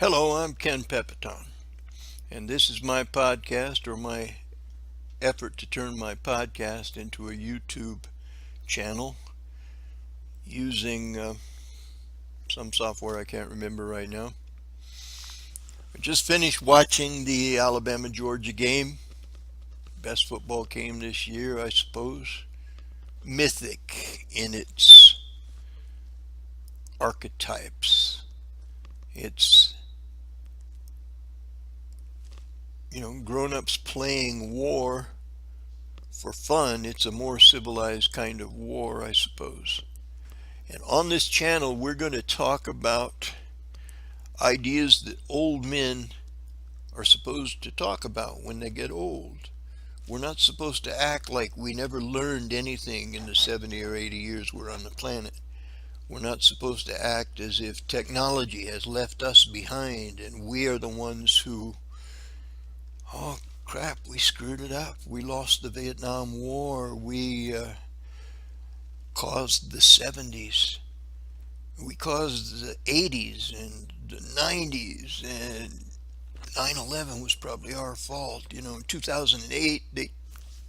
Hello, I'm KenPep2018, and this is my podcast, or my effort to turn my podcast into a YouTube channel using some software I can't remember right now. I just finished watching the Alabama-Georgia game. Best football game this year, I suppose. Mythic in its archetypes. It's, grown-ups playing war for fun. It's a more civilized kind of war, I suppose. And on this channel, we're going to talk about ideas that old men are supposed to talk about when they get old. We're not supposed to act like we never learned anything in the 70 or 80 years we're on the planet. We're not supposed to act as if technology has left us behind and we are the ones who, oh crap, we screwed it up. We lost the Vietnam War. We caused the 70s. We caused the 80s and the 90s, and 9/11 was probably our fault. In 2008, they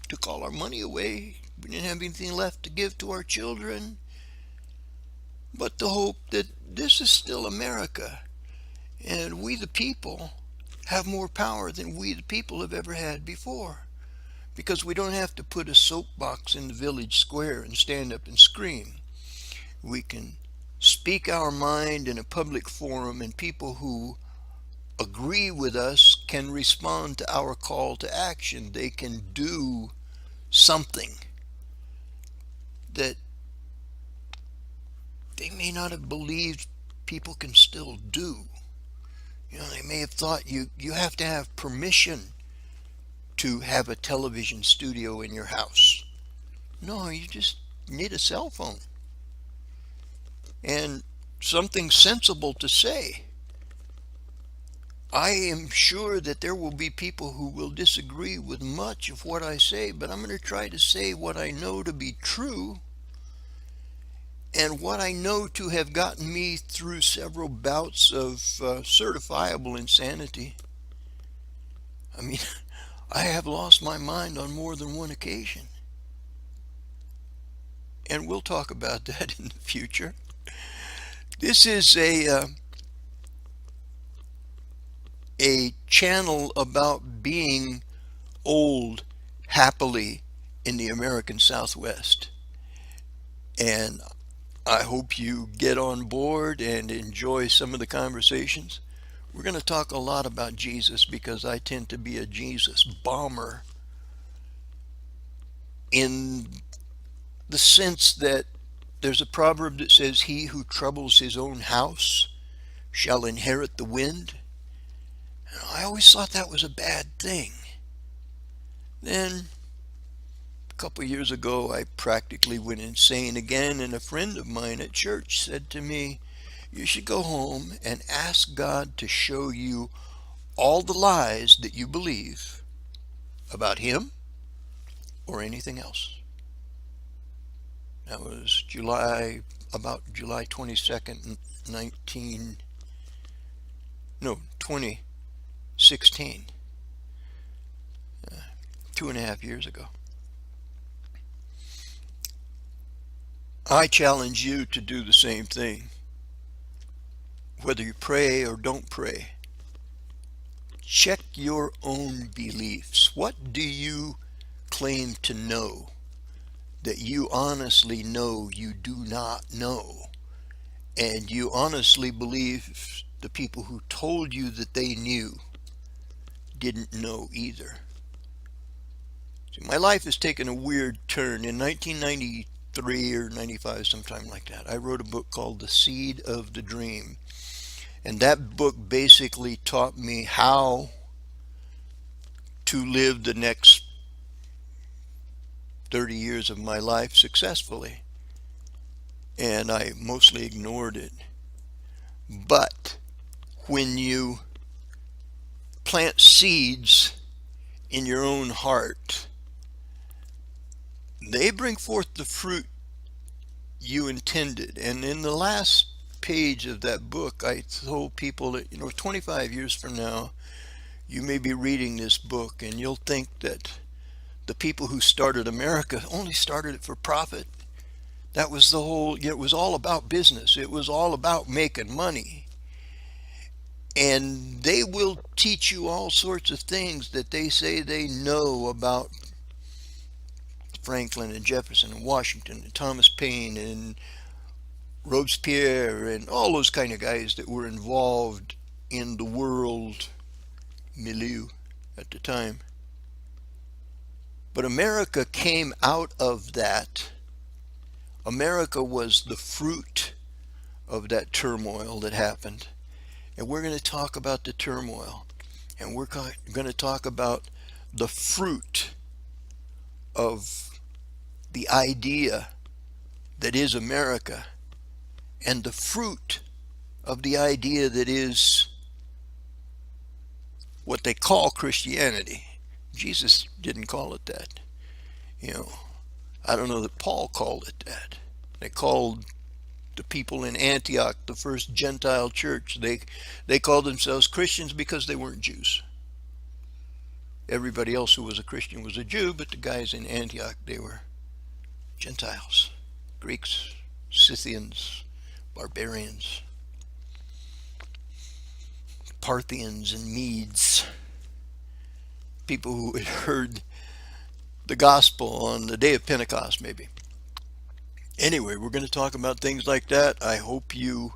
took all our money away. We didn't have anything left to give to our children but the hope that this is still America, and we the people have more power than we the people have ever had before, because we don't have to put a soapbox in the village square and stand up and scream. We can speak our mind in a public forum, and people who agree with us can respond to our call to action. They can do something that they may not have believed people can still do. They may have thought you have to have permission to have a television studio in your house. No, you just need a cell phone and something sensible to say. I am sure that there will be people who will disagree with much of what I say, but I'm going to try to say what I know to be true and what I know to have gotten me through several bouts of certifiable insanity. I mean, I have lost my mind on more than one occasion. And we'll talk about that in the future. This is a channel about being old happily in the American Southwest. And I hope you get on board and enjoy some of the conversations. We're going to talk a lot about Jesus because I tend to be a Jesus bomber, in the sense that there's a proverb that says, "He who troubles his own house shall inherit the wind." And I always thought that was a bad thing. Then a couple of years ago, I practically went insane again, and a friend of mine at church said to me, "You should go home and ask God to show you all the lies that you believe about Him or anything else." That was about July 22nd, 2016, 2.5 years ago. I challenge you to do the same thing. Whether you pray or don't pray, check your own beliefs. What do you claim to know that you honestly know you do not know? And you honestly believe the people who told you that they knew didn't know either. See, my life has taken a weird turn. In 1993 or 95, sometime like that, I wrote a book called The Seed of the Dream. And that book basically taught me how to live the next 30 years of my life successfully. And I mostly ignored it. But when you plant seeds in your own heart, they bring forth the fruit you intended. And in the last page of that book, I told people that, 25 years from now, you may be reading this book and you'll think that the people who started America only started it for profit. That was the whole, it was all about business. It was all about making money. And they will teach you all sorts of things that they say they know about Franklin and Jefferson and Washington and Thomas Paine and Robespierre and all those kind of guys that were involved in the world milieu at the time. But America came out of that. America was the fruit of that turmoil that happened. And we're going to talk about the turmoil. And we're going to talk about the fruit of the idea that is America and the fruit of the idea that is what they call Christianity. Jesus didn't call it that. You know, I don't know that Paul called it that. They called the people in Antioch, the first Gentile church, they called themselves Christians because they weren't Jews. Everybody else who was a Christian was a Jew, but the guys in Antioch, they were Gentiles, Greeks, Scythians, barbarians, Parthians and Medes, people who had heard the gospel on the day of Pentecost, maybe. Anyway, we're going to talk about things like that. I hope you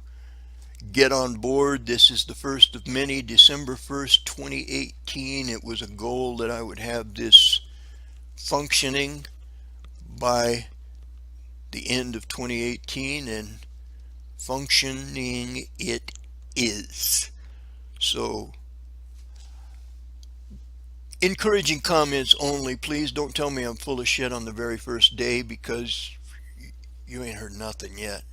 get on board. This is the first of many. December 1st, 2018. It was a goal that I would have this functioning by the end of 2018, and functioning it is. So, encouraging comments only. Please don't tell me I'm full of shit on the very first day, because you ain't heard nothing yet.